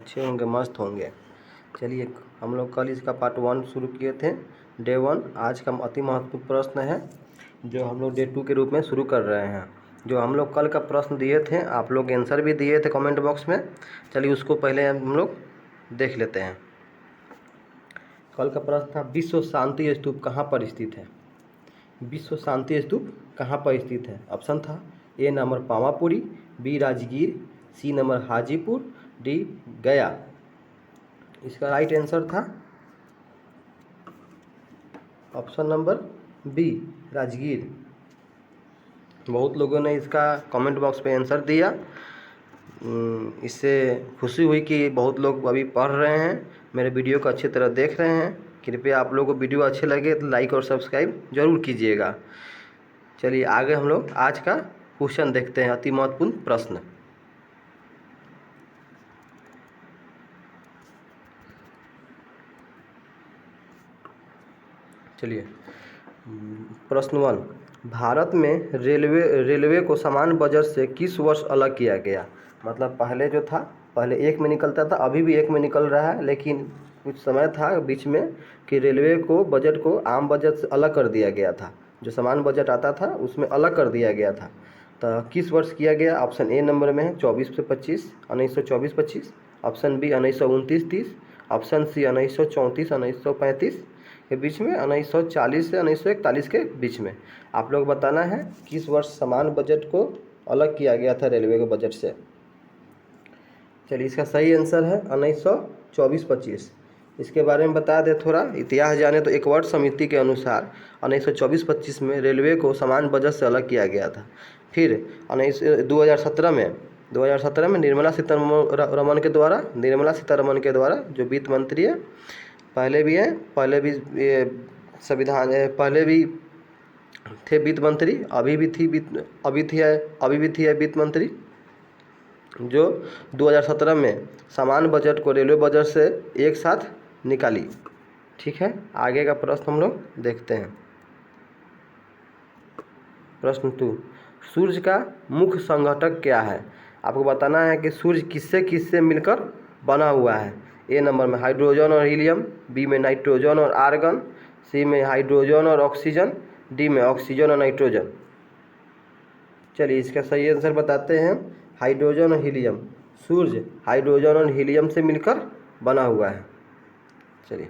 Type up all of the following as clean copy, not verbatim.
अच्छे होंगे, मस्त होंगे। चलिए, हम लोग कल इसका पार्ट 1 शुरू किए थे, डे 1। आज का अति महत्वपूर्ण प्रश्न है जो हम लोग डे 2 के रूप में शुरू कर रहे हैं। जो हम लोग कल का प्रश्न दिए थे, आप लोग आंसर भी दिए थे कमेंट बॉक्स में। चलिए उसको पहले हम लोग देख लेते हैं। कल का प्रश्न था, विश्व शांति स्तूप कहाँ पर स्थित है? विश्व शांति स्तूप कहाँ पर स्थित है? ऑप्शन था A number Pawapuri, B Rajgir, C number Hajipur, D Gaya. इसका राइट आंसर था ऑप्शन नंबर बी राजगीर। बहुत लोगों ने इसका कमेंट बॉक्स पे आंसर दिया। इससे खुशी हुई कि बहुत लोग अभी पढ़ रहे हैं, मेरे वीडियो को अच्छी तरह देख रहे हैं। कृपया आप लोगों को वीडियो अच्छे लगे तो लाइक और सब्सक्राइब जरूर कीजिएगा। चलिए आगे हम लोग आज का क्वेश्चन देखते हैं, अति महत्वपूर्ण प्रश्न। चलिए प्रश्न 1, भारत में रेलवे को समान बजट से किस वर्ष अलग किया गया? मतलब पहले जो था, पहले एक में निकलता था, अभी भी एक में निकल रहा है, लेकिन कुछ समय था बीच में कि रेलवे को बजट को आम बजट से अलग कर दिया गया था। जो समान बजट आता था उसमें अलग कर दिया गया था। तो किस वर्ष किया गया? ऑप्शन ए नंबर में है 24 से 25, 1924-25। Option B 1929-30। ऑप्शन सी 1934-1935 के बीच में, 1940 से 1941 के बीच में। आप लोग बताना है किस वर्ष समान बजट को अलग किया गया था रेलवे के बजट से। चलिए इसका सही आंसर है 1924-25। इसके बारे में बता दें थोड़ा इतिहास जाने तो एक वर्ष समिति के अनुसार 1924-25 में रेलवे को समान बजट से अलग किया गया था। फिर 2017 में निर्मला सीतारमन के द्वारा जो वित्त मंत्री है, पहले भी ये संविधान पहले भी थे वित्त मंत्री, अभी भी थी है वित्त मंत्री, जो 2017 में समान बजट को रेलवे बजट से एक साथ निकाली। ठीक है, आगे का प्रश्न हम लोग देखते हैं। प्रश्न 2, सूर्य का मुख्य संघटक क्या है? आपको बताना है कि सूर्य किससे किससे मिलकर बना हुआ है। ए नंबर में हाइड्रोजन और हीलियम, बी में नाइट्रोजन और आर्गन, सी में हाइड्रोजन और ऑक्सीजन, डी में ऑक्सीजन और नाइट्रोजन। चलिए इसका सही आंसर बताते हैं, हाइड्रोजन और हीलियम। सूर्य हाइड्रोजन और हीलियम से मिलकर बना हुआ है। चलिए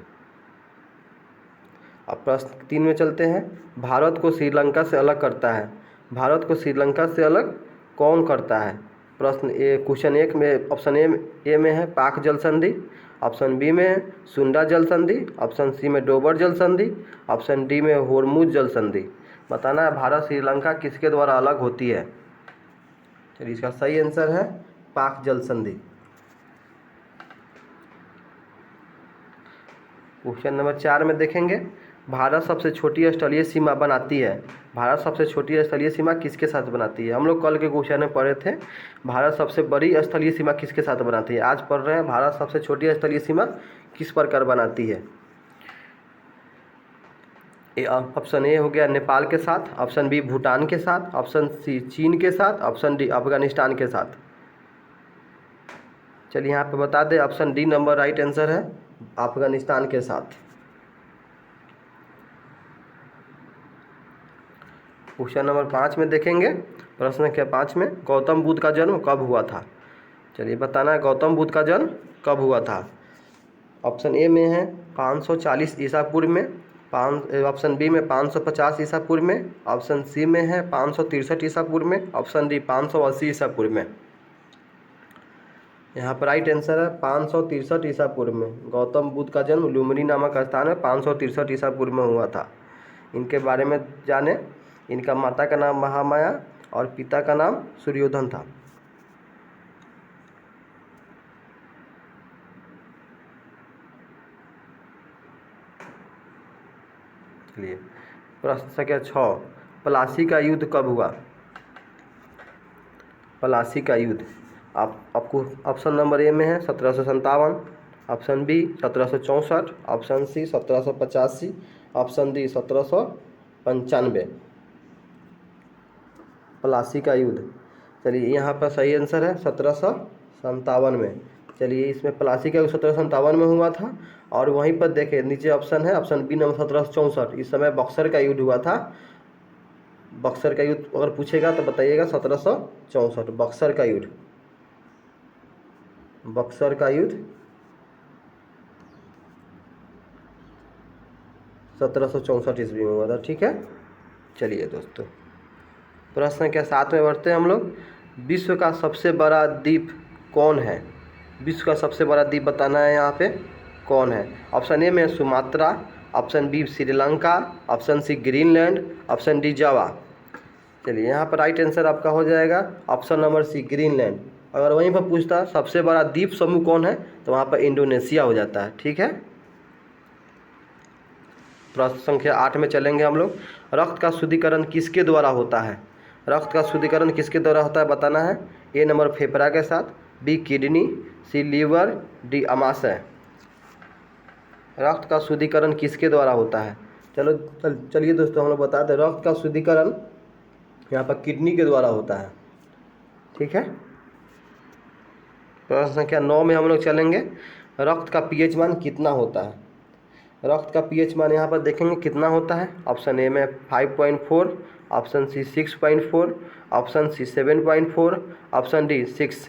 अब प्रश्न 3 में चलते हैं। भारत को श्रीलंका से अलग करता है, भारत को श्रीलंका से अलग कौन करता है? प्रश्न ए, क्वेश्चन 1 में ऑप्शन ए में है पाक जल संधि, ऑप्शन बी में है सुंडा जल संधि, ऑप्शन सी में डोबर जल संधि, ऑप्शन डी में होर्मुज जल संधि। बताना है भारत श्रीलंका किसके द्वारा अलग होती है। चलिए इसका सही आंसर है पाक जल संधि। क्वेश्चन नंबर 4 में देखेंगे, भारत सबसे छोटी स्थलीय सीमा बनाती है, भारत सबसे छोटी स्थलीय सीमा किसके साथ बनाती है? हम लोग कल के क्वेश्चन में पढ़े थे भारत सबसे बड़ी स्थलीय सीमा किसके साथ बनाती है। आज पढ़ रहे हैं भारत सबसे छोटी स्थलीय सीमा किस प्रकार बनाती है। ऑप्शन ए हो गया नेपाल के साथ, ऑप्शन बी भूटान के साथ, ऑप्शन सी चीन के साथ, ऑप्शन डी अफगानिस्तान के साथ। चलिए यहाँ पे बता दें, option D number right answer है, अफगानिस्तान के साथ। क्वेश्चन नंबर 5 में देखेंगे, प्रश्न के 5 में गौतम बुद्ध का जन्म कब हुआ था? चलिए बताना है गौतम बुद्ध का जन्म कब हुआ था। ऑप्शन ए में है 540 ईसा पूर्व में, ऑप्शन बी में 550 ईसा पूर्व में, ऑप्शन सी में है 563 ईसा पूर्व में, ऑप्शन डी 580 ईसा पूर्व में। यहाँ पर राइट आंसर है 563 ईसा पूर्व में। गौतम बुद्ध का जन्म लुम्बिनी नामक स्थान में 563 ईसा पूर्व में हुआ था। इनके बारे में जाने, इनका माता का नाम महामाया और पिता का नाम सूर्योधन था। चलिए प्रश्न संख्या 6, प्लासी का युद्ध कब हुआ? प्लासी का युद्ध आपको ऑप्शन नंबर ए में है 1757, option B 1764, option C 1785, option D 1795। Plassey का युद्ध, चलिए यहाँ पर सही आंसर है 1757 में। चलिए इसमें प्लासी का 1757 में हुआ था। और वहीं पर देखें नीचे ऑप्शन है, ऑप्शन बी नंबर 1764, इस समय बक्सर का युद्ध हुआ था। बक्सर का युद्ध अगर पूछेगा तो बताइएगा 1764, बक्सर का युद्ध, बक्सर का युद्ध 1764 ईस्वी में हुआ था। ठीक है, चलिए दोस्तों प्रश्न संख्या 7 में बढ़ते हैं हम लोग। विश्व का सबसे बड़ा द्वीप कौन है? विश्व का सबसे बड़ा द्वीप बताना है यहाँ पे कौन है। ऑप्शन ए में Sumatra, option B Sri Lanka, option C Greenland, option D Java. चलिए यहाँ पर राइट आंसर आपका हो जाएगा ऑप्शन नंबर सी ग्रीनलैंड। अगर वहीं पर पूछता सबसे बड़ा द्वीप समूह कौन है तो वहाँ पर इंडोनेशिया हो जाता है। ठीक है, प्रश्न संख्या 8 में चलेंगे हम लोग। रक्त का शुद्धिकरण किसके द्वारा होता है? रक्त का शुद्धिकरण किसके द्वारा होता है बताना है। ए नंबर फेफड़ा के साथ, B kidney, C liver, D अमाशय। रक्त का शुद्धिकरण किसके द्वारा होता है? चलिए दोस्तों हम लोग बता दें, रक्त का शुद्धिकरण यहाँ पर किडनी के द्वारा होता है। ठीक है, प्रश्न संख्या 9 में हम लोग चलेंगे। रक्त का पीएच मान कितना होता है? रक्त का पीएच मान यहाँ पर देखेंगे कितना होता है। ऑप्शन ए में 5.4, option C 6.4, option C 7.4, option D 6।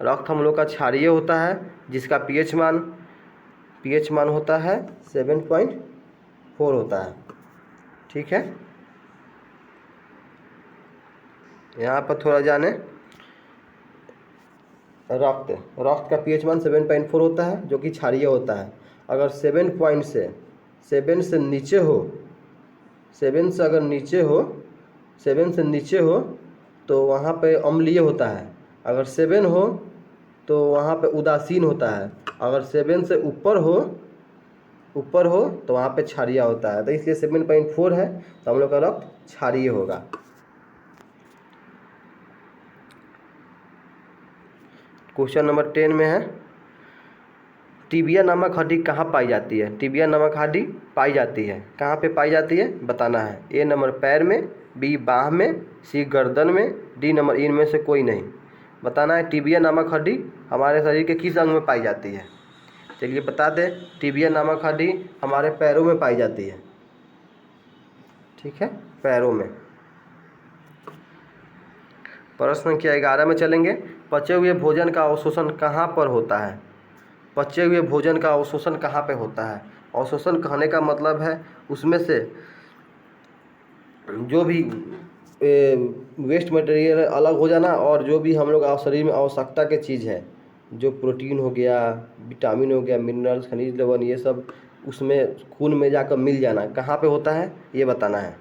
रक्त हम लोग का क्षारीय होता है जिसका पीएच मान होता है 7.4 होता है। ठीक है, यहाँ पर थोड़ा जाने, रक्त का पीएच मान 7.4 होता है जो कि क्षारीय होता है। अगर 7 से नीचे हो, 7 से अगर नीचे हो, 7 से नीचे हो तो वहाँ पे अम्लीय होता है। अगर 7 हो तो वहाँ पे उदासीन होता है। अगर 7 से ऊपर हो तो वहाँ पे क्षारीय होता है। तो इसलिए 7.4 है तो हम लोग का रक्त क्षारीय होगा। क्वेश्चन नंबर 10 में है, टिबिया नामक हड्डी कहाँ पाई जाती है? टिबिया नामक हड्डी पाई जाती है कहाँ पे पाई जाती है बताना है। ए नंबर पैर में, बी बाह में, सी गर्दन में, डी नंबर इनमें से कोई नहीं। बताना है टिबिया नामक हड्डी हमारे शरीर के किस अंग में पाई जाती है। चलिए बता दें, टिबिया नामक हड्डी हमारे पैरों में पाई जाती है। ठीक है, पैरों में। प्रश्न संख्या 11 में चलेंगे। पचे हुए भोजन का अवशोषण कहाँ पर होता है? पचे हुए भोजन का अवशोषण कहाँ पे होता है? अवशोषण कहने का मतलब है उसमें से जो भी वेस्ट मटेरियल अलग हो जाना और जो भी हम लोग शरीर में आवश्यकता के चीज़ है, जो प्रोटीन हो गया, विटामिन हो गया, मिनरल्स, खनिज लवण, ये सब उसमें खून में जाकर मिल जाना कहाँ पे होता है ये बताना है।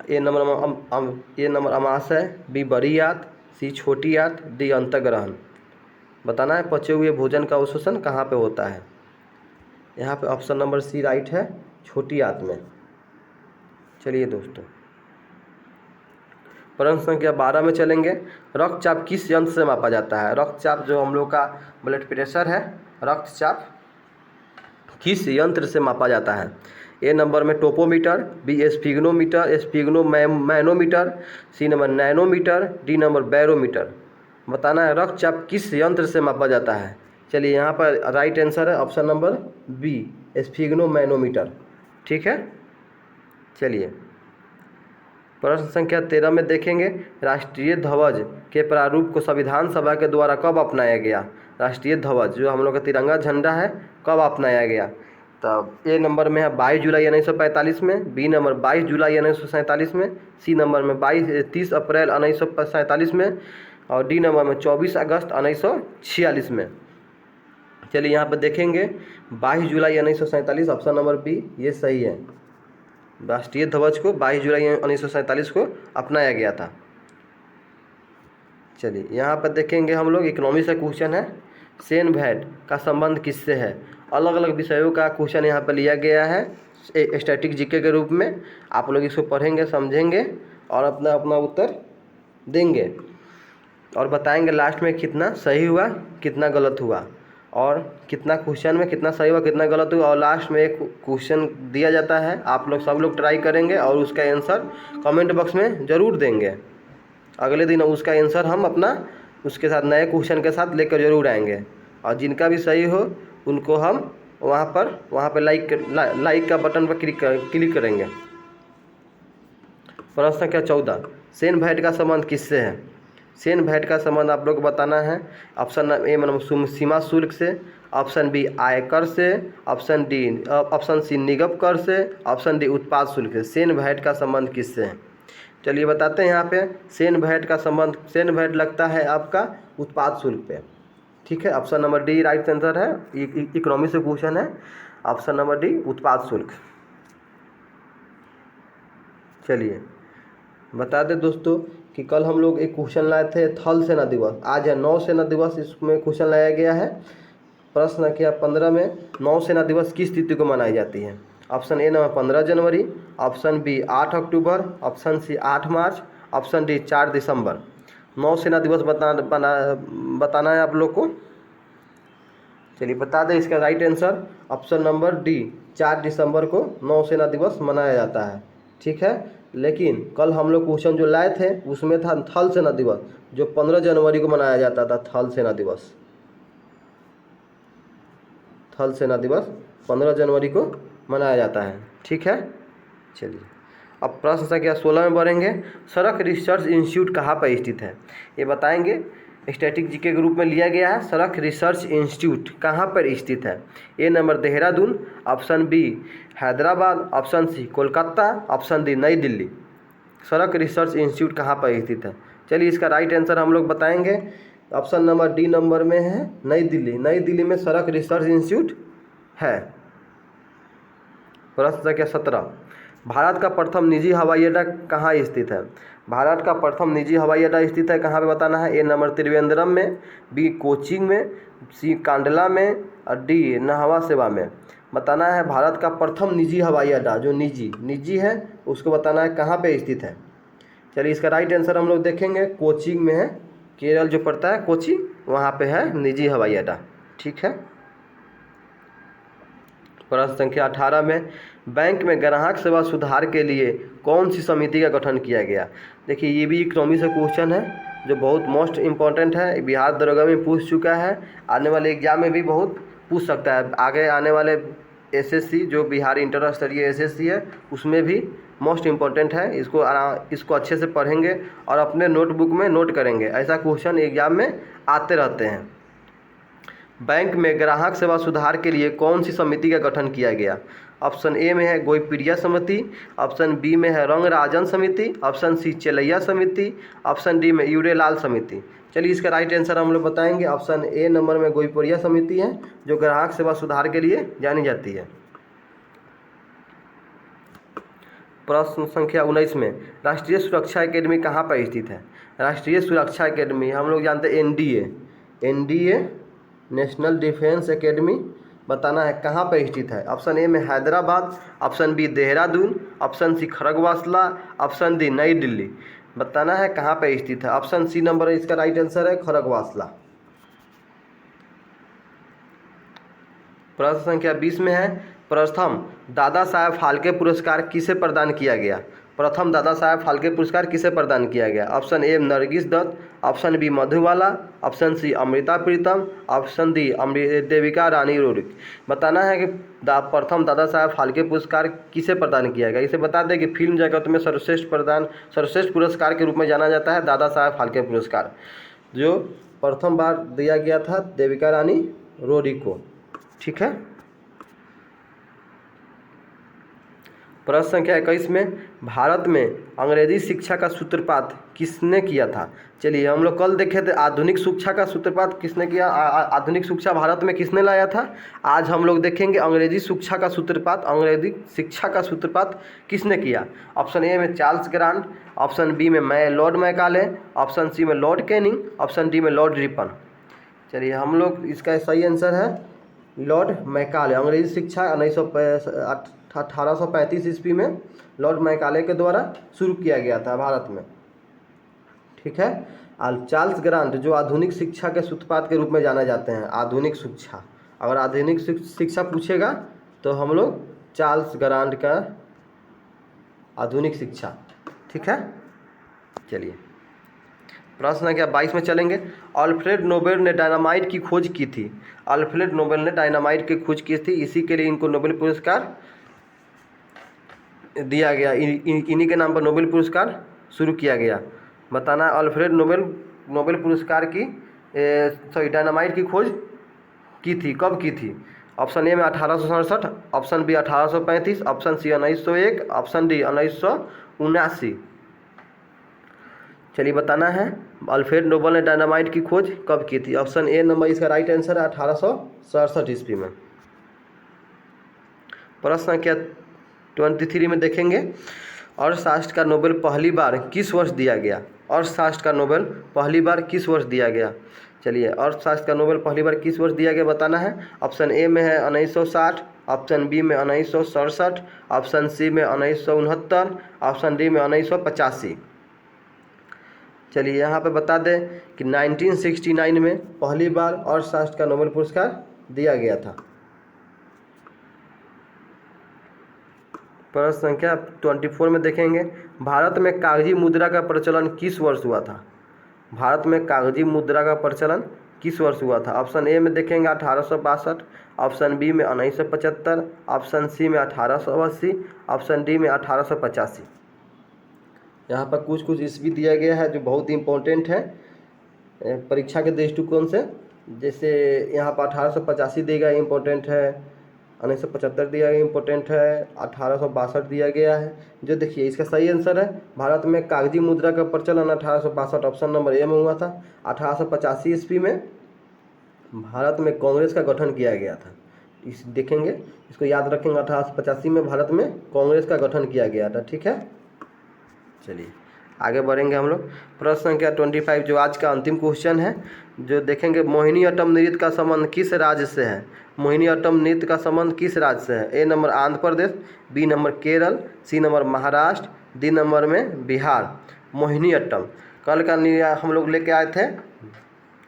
ए नंबर अमाशय, बी बड़ी आंत, सी छोटी आंत, डी अंतर्ग्रहण। बताना है पचे हुए भोजन का अवशोषण कहाँ पे होता है। यहाँ पे ऑप्शन नंबर सी राइट है, छोटी आंत में। चलिए दोस्तों प्रश्न संख्या 12 में चलेंगे। रक्तचाप किस यंत्र से मापा जाता है? रक्तचाप जो हम लोग का ब्लड प्रेशर है, रक्तचाप किस यंत्र से मापा जाता है? ए नंबर में topometer, B manometer, C number nanometer, D number barometer. बताना है रक्तचाप किस यंत्र से मापा जाता है। चलिए यहाँ पर राइट आंसर है ऑप्शन नंबर बी, स्फिग्नोमैनोमीटर। ठीक है, चलिए प्रश्न संख्या 13 में देखेंगे। राष्ट्रीय ध्वज के प्रारूप को संविधान सभा के द्वारा कब अपनाया गया? राष्ट्रीय ध्वज जो हम लोग का तिरंगा झंडा है कब अपनाया गया? तब ए नंबर में है 22 जुलाई 1945 में, बी नंबर 22 जुलाई 1947 में, सी नंबर में 30 अप्रैल 1947 में और डी नंबर में 24 अगस्त 1946 में। चलिए यहाँ पर देखेंगे 22 जुलाई 1947, ऑप्शन नंबर बी ये सही है। राष्ट्रीय ध्वज को 22 जुलाई 1947 को अपनाया गया था। चलिए यहाँ पर देखेंगे हम लोग इकोनॉमी से क्वेश्चन है, सेन वैट का संबंध किससे है? अलग अलग विषयों का क्वेश्चन यहाँ पर लिया गया है स्टैटिक जीके के रूप में। आप लोग इसको पढ़ेंगे, समझेंगे और अपना अपना उत्तर देंगे और बताएंगे लास्ट में कितना सही हुआ कितना गलत हुआ और कितना क्वेश्चन में कितना सही हुआ कितना गलत हुआ। और लास्ट में एक क्वेश्चन दिया जाता है, आप लोग सब लोग ट्राई करेंगे और उसका आंसर कमेंट बॉक्स में ज़रूर देंगे। अगले दिन उसका आंसर हम अपना उसके साथ नए क्वेश्चन के साथ लेकर जरूर आएंगे। और जिनका भी सही हो उनको हम वहाँ पर लाइक का बटन पर क्लिक करेंगे। प्रश्न संख्या 14, सेन भेंट का संबंध किससे है? सेन भेंट का संबंध आप लोग को बताना है। ऑप्शन ए मतलब सीमा शुल्क से, ऑप्शन बी आयकर से, ऑप्शन सी निगम कर से, ऑप्शन डी उत्पाद शुल्क से। सेन भेंट का संबंध किससे है? चलिए बताते हैं। यहाँ पे सेन भेंट लगता है आपका उत्पाद शुल्क पे। ठीक है, option number D right answer है। इकोनॉमी से क्वेश्चन है, ऑप्शन नंबर डी उत्पाद शुल्क। चलिए बता दें दोस्तों कि कल हम लोग एक क्वेश्चन लाए थे थल सेना दिवस, आज है नौ सेना दिवस। इसमें क्वेश्चन लाया गया है प्रश्न संख्या 15 में, नौ सेना दिवस किस तिथि को मनाई जाती है? ऑप्शन ए नंबर 15 जनवरी, ऑप्शन बी 8 अक्टूबर, ऑप्शन सी 8 मार्च, ऑप्शन डी 4 दिसंबर। नौ सेना दिवस बताना है आप लोग को। चलिए बता दें इसका right answer option number D 4 दिसंबर को नौ सेना दिवस मनाया जाता है। ठीक है, लेकिन कल हम लोग क्वेश्चन जो लाए थे उसमें था थल सेना दिवस, जो 15 जनवरी को मनाया जाता था। थल सेना दिवस 15 जनवरी को मनाया जाता है। ठीक है, चलिए अब प्रश्न संख्या 16 में बढ़ेंगे। सड़क रिसर्च इंस्टीट्यूट कहाँ पर स्थित है? ये बताएंगे। स्टैटिक जीके के रूप में लिया गया है। सड़क रिसर्च इंस्टीट्यूट कहाँ पर स्थित है? A number Dehradun, option B Hyderabad, option C Kolkata, option D नई दिल्ली। सड़क रिसर्च इंस्टीट्यूट कहाँ पर स्थित है? चलिए इसका राइट आंसर हम लोग बताएंगे। ऑप्शन नंबर डी नंबर में है नई दिल्ली। नई दिल्ली में सड़क रिसर्च इंस्टीट्यूट है। प्रश्न संख्या 17, भारत का प्रथम निजी हवाई अड्डा कहाँ स्थित है? भारत का प्रथम निजी हवाई अड्डा स्थित है कहाँ पे बताना है। ए नंबर त्रिवेंद्रम में, बी कोचिंग में, सी कांडला में और डी नाहवा सेवा में। बताना है भारत का प्रथम निजी हवाई अड्डा जो निजी है उसको बताना है कहाँ पे स्थित है। चलिए इसका राइट आंसर हम लोग देखेंगे। कोचिंग में है, केरल जो पड़ता है कोची, वहाँ पे है निजी हवाई अड्डा। ठीक है। प्रश्न संख्या 18 में, बैंक में ग्राहक सेवा सुधार के लिए कौन सी समिति का गठन किया गया? देखिए ये भी इकोनॉमी से क्वेश्चन है जो बहुत मोस्ट इम्पॉर्टेंट है। बिहार दरोगा में पूछ चुका है, आने वाले एग्जाम में भी बहुत पूछ सकता है। आगे आने वाले एसएससी जो बिहार इंटर स्तरीय एसएससी है उसमें भी मोस्ट इम्पॉर्टेंट है। इसको अच्छे से पढ़ेंगे और अपने नोटबुक में नोट करेंगे। ऐसा क्वेश्चन एग्जाम में आते रहते हैं। बैंक में ग्राहक सेवा सुधार के लिए कौन सी समिति का गठन किया गया? ऑप्शन ए में है गोईप्रिया समिति, ऑप्शन बी में है रंगराजन समिति, ऑप्शन सी चेलैया समिति, ऑप्शन डी में यूरेलाल समिति। चलिए इसका राइट आंसर हम लोग बताएंगे। ऑप्शन ए नंबर में गोईप्रिया समिति है जो ग्राहक सेवा सुधार के लिए जानी जाती है। प्रश्न संख्या 19 में, राष्ट्रीय सुरक्षा अकेडमी कहाँ पर स्थित है? राष्ट्रीय सुरक्षा अकेडमी हम लोग जानते हैं एनडीए नेशनल डिफेंस एकेडमी। बताना है कहाँ पर स्थित है। ऑप्शन ए में हैदराबाद, option B Dehradun, option C Khadakwasla, option D नई दिल्ली। बताना है कहाँ पर स्थित है। ऑप्शन सी नंबर इसका राइट आंसर है खड़गवासला। प्रश्न संख्या 20 में है, प्रथम दादा साहेब फाल्के पुरस्कार किसे प्रदान किया गया? प्रथम दादा साहेब फाल्के पुरस्कार किसे प्रदान किया गया? Option A Nargis Dutt, option B Madhubala, option C Amrita Pritam, option D Devika Rani Roerich. बताना है कि प्रथम दादा साहेब फाल्के पुरस्कार किसे प्रदान किया गया। इसे बता दें कि फिल्म जगत में सर्वश्रेष्ठ पुरस्कार के रूप में जाना जाता है दादा साहेब फाल्के पुरस्कार, जो प्रथम बार दिया गया था देविका रानी रोरिक को। ठीक है। प्रश्न संख्या 21 में, भारत में अंग्रेजी शिक्षा का सूत्रपात किसने किया था? चलिए हम लोग कल देखे थे आधुनिक शिक्षा का सूत्रपात किसने किया, आधुनिक शिक्षा भारत में किसने लाया था। आज हम लोग देखेंगे अंग्रेजी शिक्षा का सूत्रपात किसने किया। ऑप्शन ए में चार्ल्स ग्रांट, ऑप्शन बी में लॉर्ड मैकाले, ऑप्शन सी में लॉर्ड कैनिंग, ऑप्शन डी में लॉर्ड रिपन। चलिए हम लोग इसका सही आंसर है लॉर्ड मैकाले। अंग्रेजी शिक्षा 1835 ईस्वी में लॉर्ड मैकाले के द्वारा शुरू किया गया था भारत में। ठीक है। और चार्ल्स ग्रांट जो आधुनिक शिक्षा के सूत्रपात के रूप में जाने जाते हैं। आधुनिक शिक्षा, अगर आधुनिक शिक्षा पूछेगा तो हम लोग चार्ल्स ग्रांट का आधुनिक शिक्षा। ठीक है। चलिए प्रश्न संख्या 22 में चलेंगे। अल्फ्रेड नोबेल ने डायनामाइट की खोज की थी। अल्फ्रेड नोबेल ने डायनामाइट की खोज की थी, इसी के लिए इनको नोबेल पुरस्कार दिया गया। इन्हीं के नाम पर नोबेल पुरस्कार शुरू किया गया। बताना अल्फ्रेड नोबेल पुरस्कार की डायनामाइट की खोज की थी, कब की थी? ऑप्शन ए में 1867, option B 1835, option C 1901, option D 1979। चलिए बताना है अल्फ्रेड नोबेल ने डायनामाइट की खोज कब की थी। ऑप्शन ए नंबर इसका राइट आंसर है 1867 ईस्वी में। प्रश्न संख्या 23 में देखेंगे, अर्थशास्त्र का नोबेल पहली बार किस वर्ष दिया गया? अर्थशास्त्र का नोबेल पहली बार किस वर्ष दिया गया? चलिए अर्थशास्त्र का नोबेल पहली बार किस वर्ष दिया गया बताना है। ऑप्शन ए में है 1960, ऑप्शन बी में 1967, ऑप्शन सी में 1969, ऑप्शन डी में 1985। चलिए यहाँ पे बता दें कि 1969 में पहली बार अर्थशास्त्र का नोबेल पुरस्कार दिया गया था। प्रश्न संख्या 24 में देखेंगे, भारत में कागजी मुद्रा का प्रचलन किस वर्ष हुआ था? भारत में कागजी मुद्रा का प्रचलन किस वर्ष हुआ था? ऑप्शन ए में देखेंगे 1862, ऑप्शन बी में 1975, ऑप्शन सी में 1880, ऑप्शन डी में 1885। यहाँ पर कुछ कुछ ईस्वी दिया गया है जो बहुत ही इम्पोर्टेंट है परीक्षा के दृष्टिकोण से। जैसे यहाँ पर 1885 दिया गया इम्पोर्टेंट है, 1975 दिया गया इम्पोर्टेंट है, 1862 दिया गया है। जो देखिए इसका सही आंसर है, भारत में कागजी मुद्रा का प्रचलन 1862 ऑप्शन नंबर ए में हुआ था। 1885 ईस्वी में भारत में कांग्रेस का गठन किया गया था। इस देखेंगे, इसको याद रखेंगे, 1885 में भारत में कांग्रेस का गठन किया गया था। ठीक है, चलिए आगे बढ़ेंगे हम लोग। प्रश्न संख्या 25 जो आज का अंतिम क्वेश्चन है, जो देखेंगे, मोहिनीअट्टम नृत्य का संबंध किस राज्य से है? मोहिनीअट्टम नृत्य का संबंध किस राज्य से है? A number Andhra Pradesh, B number Kerala, C number Maharashtra, D number में बिहार। मोहिनीअट्टम कल का हम लोग लेके आए थे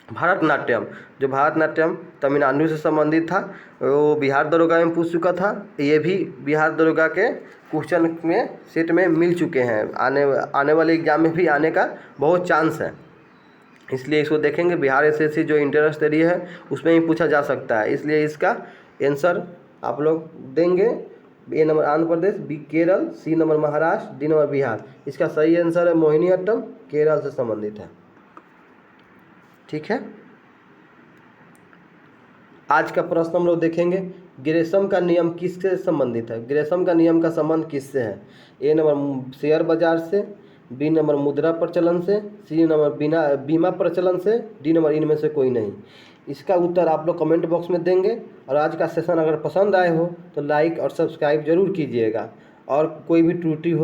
भारतनाट्यम। जो भारतनाट्यम तमिलनाडु से संबंधित था वो बिहार दरोगा में पूछ चुका था। ये भी बिहार दरोगा के क्वेश्चन में सेट में मिल चुके हैं। आने वाले एग्जाम में भी आने का बहुत चांस है, इसलिए इसको देखेंगे। बिहार एसएससी जो इंटर स्तरीय है उसमें ही पूछा जा सकता है, इसलिए इसका आंसर आप लोग देंगे। A number Andhra Pradesh, B Kerala, C number Maharashtra, D number Bihar. इसका सही आंसर है मोहिनीअट्टम, केरल से संबंधित है। ठीक है, आज का प्रश्न हम लोग देखेंगे, ग्रेशम का नियम किससे संबंधित है? ग्रेशम का नियम का संबंध किससे है? ए नंबर शेयर बाजार से, बी नंबर मुद्रा प्रचलन से, सी नंबर बीमा प्रचलन से, डी नंबर इनमें से कोई नहीं। इसका उत्तर आप लोग कमेंट बॉक्स में देंगे। और आज का सेशन अगर पसंद आए हो तो लाइक और सब्सक्राइब जरूर कीजिएगा, और कोई भी त्रुटि हो